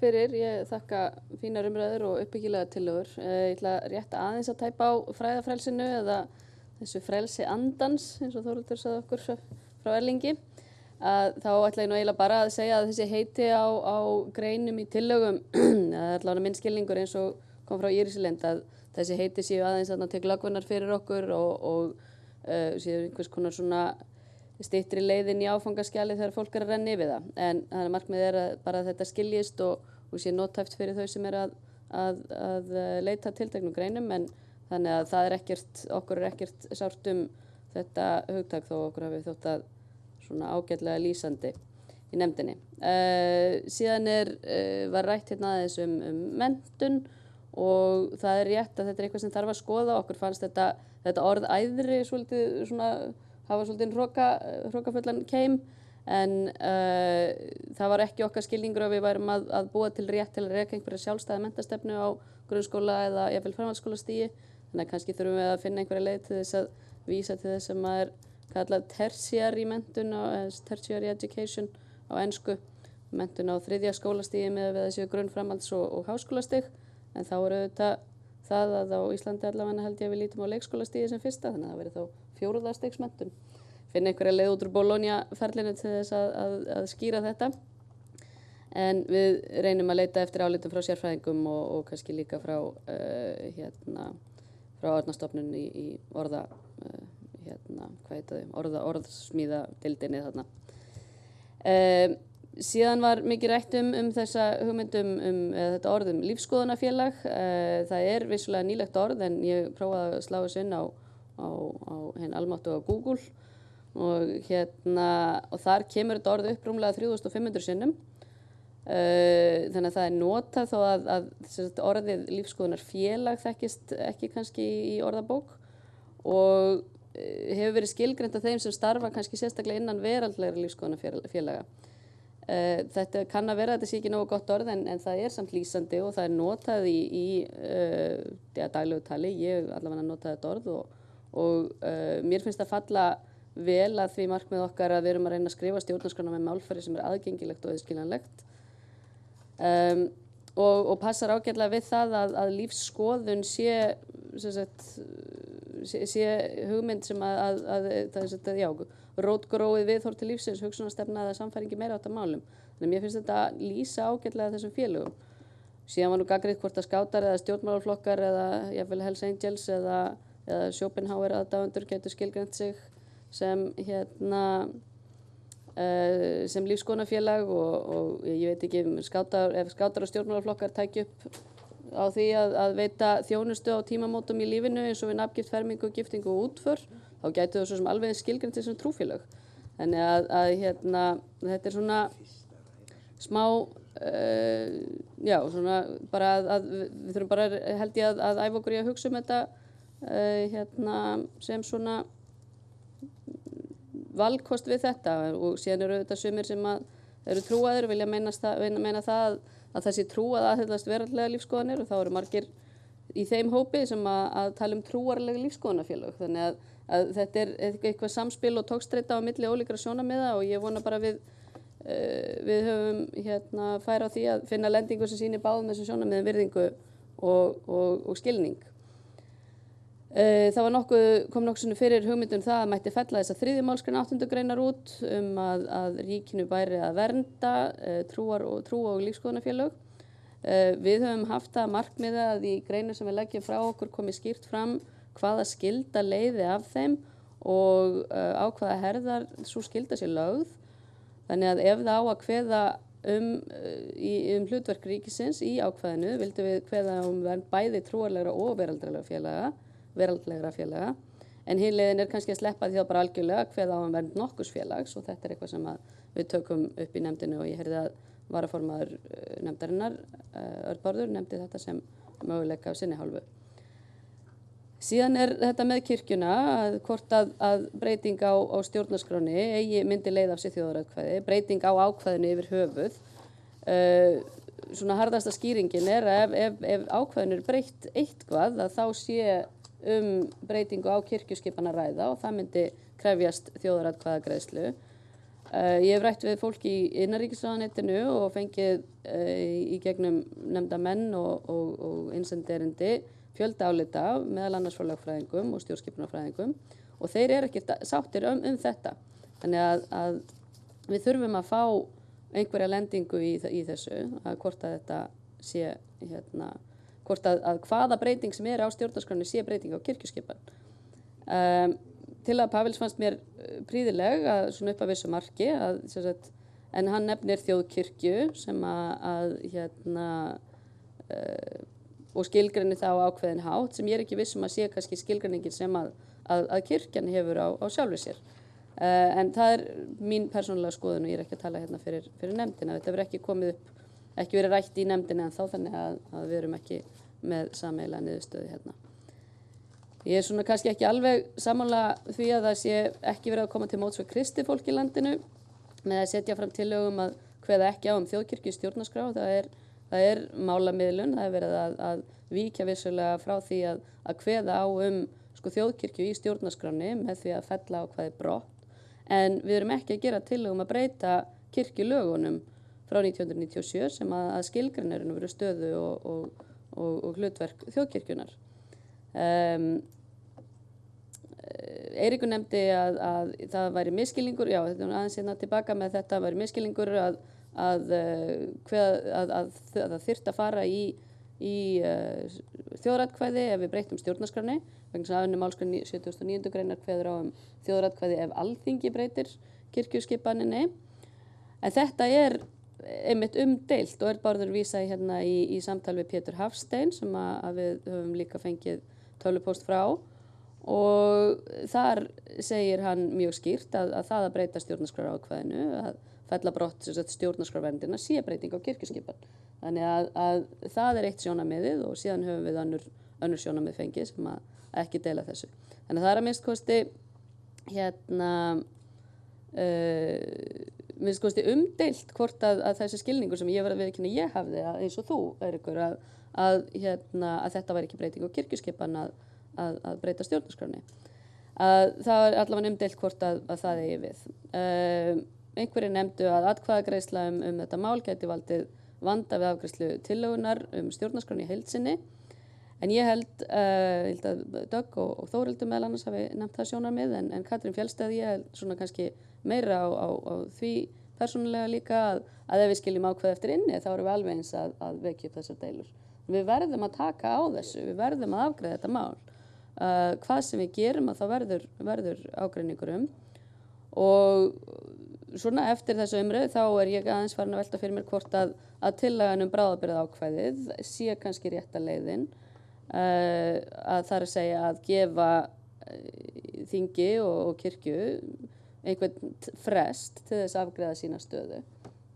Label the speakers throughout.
Speaker 1: fyrir, ég þakka fínar umræður og uppbyggilega tillögur. Ég ætla rétt aðeins að tæpa á fræðafrelsinu eða þessu frelsi andans, eins og Þóroddur sagði okkur frá Erlingi. Þá ætla ég nú eiginlega bara að segja að þessi heiti á greinum í tillögum, það er allavega minn skilningur eins og kom frá Írisi Lind, að þessi heiti séu aðeins að til glöggvunar fyrir okkur og séu einhvers konar svona styttri leiðin í áfangaskjali þegar fólk er að renna yfir það. En markmiðið er að bara þetta skiljist og sé nothæft fyrir þau sem er að leita tilteknum greinum, en þannig að það er okkur er ekkert sárt þetta hugtak þó okkur hafi þótt að svona ágætlega lýsandi í nefndinni. Síðan var rætt hérna aðeins menntun og það er rétt að þetta er eitthvað sem þarf að skoða. Okkur fannst þetta orð æðri svolítið svona hafa svolítið hrokafullan keim, en það var ekki okkar skilningur að við værum að búa til rétt til að reka einhverja sjálfstæða menntastefnu á grunnskóla eða jafnvel framhaldsskólastigi. Þannig að kannski þurfum við að finna einhverja leið til þess að vísa til þess sem er kallað tertiary menntun, tertiary education á ensku, menntun á 3. skólastigi með þessi grunnframhalds- og háskólastig, en þá er auðvitað það að á Íslandi allavega held ég að við lítum á leikskólastigi sem fyrsta, þannig að það verið þá 4. stigs menntun. Finna einhverja leið út úr Bologna-ferlinu til þess að skýra þetta. En við reynum að leita eftir álitum frá sérfræðingum og kannski líka frá Árnastofnun í orðsmíðadeildinni þarna. Síðan var mikið rætt þessa hugmyndum þetta orð lífsskoðunarfélag. Það er vissulega nýlegt orð, en ég prófaði að slá þessu inn á hinn almáttuga Google og þar kemur þetta orð upp rúmlega 3500 sinnum. Þannig að það er notað þó að orðið lífsskoðunarfélag þekkist ekki kannski í orðabók og hefur verið skilgreint af þeim sem starfa kannski sérstaklega innan veraldlegra lífsskoðunarfélaga. Þetta kann að vera að þetta sé ekki nógu gott orð, en það er samt lýsandi og það er notað í daglegu tali. Ég allavega notaði þetta orð og mér finnst það falla vel að því markmið okkar að við erum að reyna að skrifa stjórnarskrána með málfari sem er aðgengilegt og auðskiljanlegt. Og passar ágætlega við það að lífsskoðun sé hugmynd sem rótgróið viðhorf til lífsins, hugsunarstefna eða samfæringi meira átt að málum. Þannig mér finnst þetta lýsa ágætlega þessum félögum. Síðan var nú gagnrýnt hvort að skátar eða stjórnmálaflokkar eða jafnvel Hells Angels eða Schopenhauer aðdáendur getur skilgreint sig sem lífsskoðunarfélag og ég veit ekki ef skátar og stjórnmálaflokkar tækju upp á því að veita þjónustu á tímamótum í lífinu eins og við nafngift, fermingu, giftingu og útför, þá gætu það svo sem alveg skilgreint sem trúfélag. Þannig að þetta er svona smá, svona bara við þurfum bara, held ég, að æfa okkur í að hugsa þetta sem svona valkost við þetta, og síðan eru auðvitað sumir sem eru trúaðir og vilja meina það að það sé trúað aðhyllast veraldlega lífsskoðanir, og þá eru margir í þeim hópi sem að tala trúarlega lífsskoðunarfélög. Þannig að þetta er eitthvað samspil og togstreita á milli ólíkra sjónarmiða, og ég vona bara við höfum færa á því að finna lendingu sem sýnir báðum þessum sjónarmiðum virðingu og skilning. Það kom nokkuð fyrir hugmyndum það að mætti fella þessa 3. málsgrein 8. greinar út að ríkinu bæri að vernda trú og lífsskoðunarfélög. Við höfum haft það markmiða að í greinu sem við leggjum frá okkur komi skýrt fram hvaða skylda leiði af þeim og á hvaða herðar sú skylda sé lögð. Þannig að ef það á að kveða hlutverk ríkisins í ákvæðinu, vildum við kveða vernd bæði trúarlegra og veraldlegra félaga, en hin leiðin er kannski að sleppa því þá bara algjörlega kveða á vernd nokkurs félags, og þetta er eitthvað sem við tökum upp í nefndinu, og ég heyrði að varaformaður nefndarinnar, Örn Bárður, nefndi þetta sem möguleika af sinni hálfu. Síðan er þetta með kirkjuna, hvort að breyting á stjórnarskránni myndi leiða af sér þjóðaratkvæði, breyting á ákvæðinu yfir höfuð. Svona harðasta skýringin er að ef ákvæðinu er breytt eitthvað, að þá sé breytingu á kirkjuskipan að ræða, og það myndi krefjast þjóðaratkvæðagreiðslu. Ég hef rætt við fólk í innanríkisráðuneytinu og fengið í gegnum nefnda menn og innsendi erindi fjölda álita, meðal annars frá lögfræðingum og stjórnskipunarfræðingum og þeir eru ekkert sáttir þetta. Þannig að við þurfum að fá einhverja lendingu í þessu, að hvort að þetta sé, hvort að hvaða breyting sem á stjórnarskránni sé breyting á kirkjuskipan. Tillaga Pawels fannst mér prýðileg að svona upp að vissu marki en hann nefnir þjóðkirkju sem og skilgreinir það á ákveðin hátt sem ég er ekki viss að sé kannski skilgreiningin sem að kirkjan hefur á sjálfu sér. En það er mín persónulega skoðun og ég er ekki að tala hérna fyrir nefndina. Þetta hefur ekki verið rætt í nefndina en þá þannig að við erum ekki með sameiginlega niðurstöðu hérna. Ég er svona kannski ekki alveg sammála því að það sé ekki verið að koma til móts við kristið fólk í landinu með að setja fram tillögum að kveða ekki á þjóðkirkju í stjórnarskrá. Það er málamiðlun, það er verið að víkja vissulega frá því að kveða á þjóðkirkju í stjórnarskránni með því að fella ákvæði brott. En við erum ekki að gera tillögum að breyta kirkjulögunum frá 1997 sem að skilgreinir verið stöðu og hlutverk þjóðkirkjunar. Eiríkur nefndi að það væri misskilningur, já þetta er aðeins hérna tilbaka með þetta væri misskilningur að það þyrfti að fara í þjóðaratkvæði ef við breytum stjórnarskránni vegna þess að önnur málsgrein 79. greinar kveður á þjóðaratkvæði ef Alþingi breytir kirkjuskipaninni. En þetta er einmitt umdeilt og er Bárður vísað hérna í samtal við Pétur Hafstein sem að við höfum líka fengið tölvupóst frá og þar segir hann mjög skýrt að það að breyta stjórnarskrárákvæðinu, að fella brott stjórnarskrárverndina sé breyting á kirkjuskipan. Þannig að það er eitt sjónarmiðið og síðan höfum við önnur sjónarmið fengið sem að ekki deila þessu. Þannig að það er að minnst kosti umdeilt hvort að þessi skilningur sem ég var að viðurkenna ég hafði eins og þú, Eiríkur, að þetta væri ekki breyting á kirkjuskipan að breyta stjórnarskránni. Það er allavega umdeilt hvort að það eigi við. Einhverjir nefndu að atkvæðagreiðsla þetta mál gæti valdið vanda við afgreiðslu tillögunar stjórnarskránni í heild sinni. En ég held að Dögg og Þórhildur meðal annars hafi nefnt það sjónarmið en Katrín Fjellstad ég held svona kannski meira á því persónulega líka að ef við skiljum ákveð eftir inni þá erum við alveg eins að vekja upp þessar deilur. Við verðum að taka á þessu, við verðum að afgreiða þetta mál. Hvað sem við gerum að þá verður ágreiningur og svona eftir þessu umræðu þá er ég aðeins farin að velta fyrir mér hvort að tillagan bráðabirgðaákvæðið sé kannski rétta leiðin að það er að segja að gefa þingi og kirkju einhvern frest til þess að afgreiða sína stöðu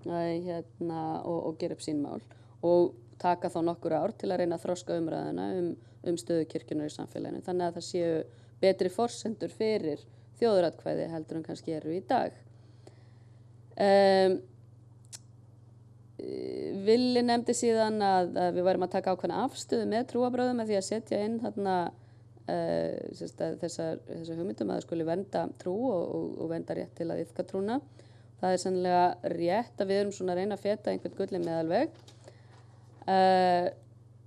Speaker 1: og gera upp sín mál og taka þá nokkur ár til að reyna að þroska umræðuna stöðu kirkjunnar í samfélaginu. Þannig að það séu betri forsendur fyrir þjóðaratkvæði heldur en kannski eru í dag. Villi nefndi síðan að við værum að taka ákveðna afstöðu með trúarbrögðum með því að setja inn þessar hugmyndum að það skuli vernda trú og vernda rétt til að iðka trúna. Það er sennilega rétt að við erum svona að reyna að feta einhvern gullin meðalveg.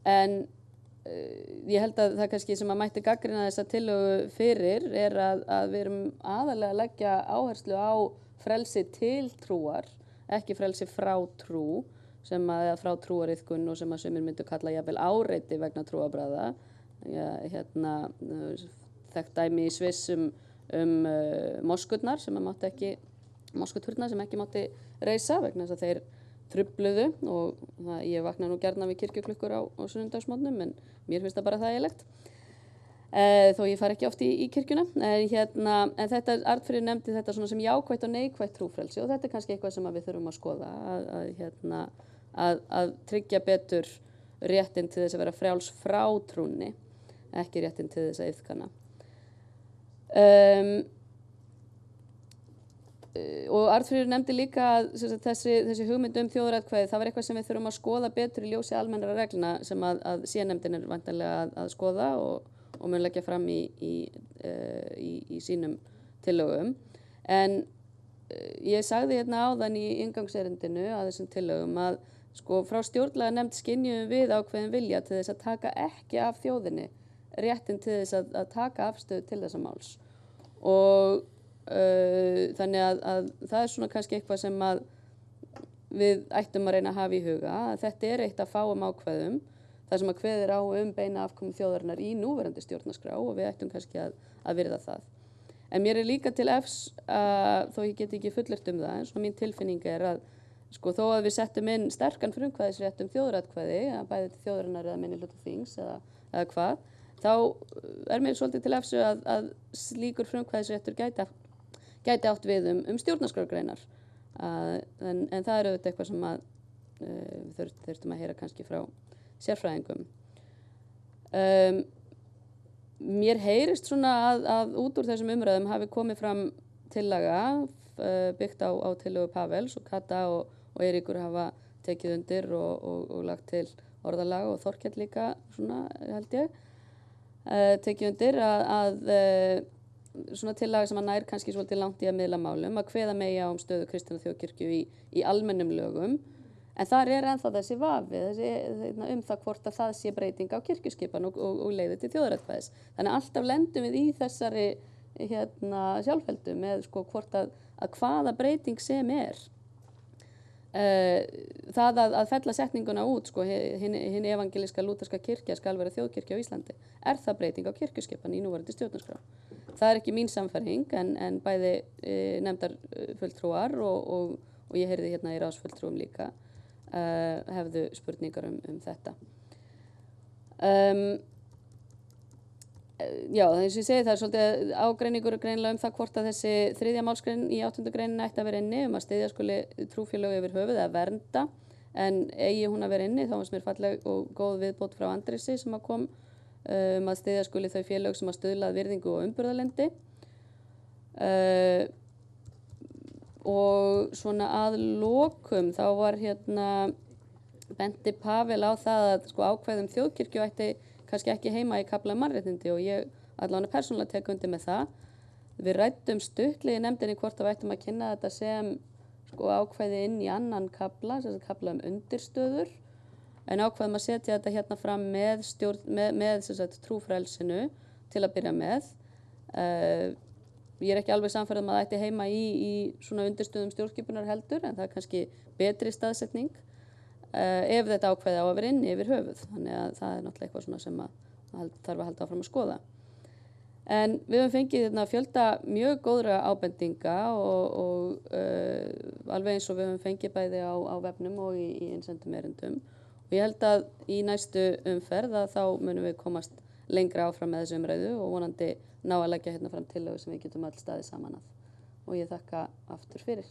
Speaker 1: En ég held að það kannski sem að mætti gagnrýna þessa tillögu fyrir er að við erum aðalega að leggja áherslu á frelsi til trúar, ekki frelsi frá trú, eða frá trúariðkun og sem að sumir myndu kalla jafnvel áreiti vegna trúarbragða. Þekkt dæmi í Sviss moskurnar sem mátti ekki, moskuturna sem ekki mátti reisa vegna þess að þeir trufluðu og ég vakna nú gjarnan við kirkjuklukkur á sunnudagsmorgnum en mér finnst það bara þægilegt. Þó ég fari ekki oft í kirkjuna. En þetta Arnfríður nefndi þetta svona sem jákvætt og neikvætt trúfrelsi og þetta er kannski eitthvað sem við þurfum að skoða að tryggja betur réttinn til þess að vera frjáls frá trúnni, ekki réttinn til þess að iðkana. Og Arnfríður nefndi líka að þessi hugmynd þjóðaratkvæði, það var eitthvað sem við þurfum að skoða betur í ljósi almennra reglna sem að C-nefndin er væntanlega að skoða og mun leggja fram í sínum tillögum. En ég sagði hérna áðan í inngangserindinu að þessum tillögum að sko frá stjórnlaganefnd skynjuðum við ákveðin vilja til þess að taka ekki af þjóðinni réttin til þess að taka afstöðu til þessa máls og þannig að það er svona kannski eitthvað sem að við ættum að reyna að hafa í huga að þetta er eitt af fáum ákvæðum þar sem að kveðir á beina afkomu þjóðarinnar í núverandi stjórnarskrá og við ættum kannski að virða það. En mér er líka til efs, þó ég get ekki fullyrt það, en svona mín tilfinning er að sko þó að við settum inn sterkan frumkvæðisrétt þjóðaratkvæði, bæði til þjóðarinnar eða minnihluta þings eða hvað, þá er mér svolítið til efsu að slíkur frumkvæðisréttur gæti átt við stjórnarskrárgreinar. En það er auðvitað eitthvað sem við þurftum að heyra kannski frá sérfræðingum. Mér heyrist svona að út úr þessum umræðum hafi komið fram tillaga byggt á tillögu Pawels og Kata og Eiríkur hafa tekið undir og lagt til orðalag og Þorkell líka svona held ég tekið undir að svona tillaga sem að nær kannski svolítið langt í að miðla málum að kveða megi á stöðu kristinna þjóðkirkju í almennum lögum en þar er ennþá þessi vafi það hvort að það sé breyting á kirkjuskipan og leiði til þjóðaratkvæðis. Þannig alltaf lendum við í þessari sjálfheldu með sko hvort að hvaða breyting sem er. Það að fella setninguna út sko hin evangelíska lúterska kirkja skal vera þjóðkirkja á Íslandi. Er það breyting á kirkjuskipan í núverandi stjórnarskrá? Það er ekki mín samfæring en bæði nefndar fulltrúar og ég heyrði hérna í ráðsfulltrúum líka hefðu spurningar þetta. Já, eins og ég segi það er svolítið ágreiningur greinilega það hvort að þessi 3. málsgrein í 8. greinin ætti að vera inni að styðja skuli trúfélög yfir höfuð eða vernda en eigi hún að vera inni þá fannst mér falleg og góð viðbót frá Andresi sem að kom að styðja skuli þau félög sem að stuðla að virðingu og umburðarlyndi og svona að lokum þá var benti Pavel á það að sko ákvæðum þjóðkirkju ætti kannski ekki heima í kafla mannréttindi og ég allavega persónulega tek undir með það. Við ræddum stuttlega í nefndinni hvort við ættum að kynna þetta sem sko ákvæði inn í annan kafla, sem kafla undirstöður en ákvæðum að setja þetta hérna fram með trúfrelsinu til að byrja með. Ég er ekki alveg sannfærð að það ætti heima í svona undirstöðum stjórnskipunar heldur en það er kannski betri staðsetning ef þetta ákvæði á að vera inni yfir höfuð. Þannig að það er náttúrulega eitthvað svona sem þarf að halda áfram að skoða. En við höfum fengið fjölda mjög góðra ábendinga og alveg eins og við höfum fengið bæði á vefnum og í innsendum erindum. Og ég held að í næstu umferð að þá munum við komast lengra áfram með þessu umræðu og vonandi ná að leggja hérna fram tillögu sem við getum öll staðið saman að. Og ég þakka aftur fyrir.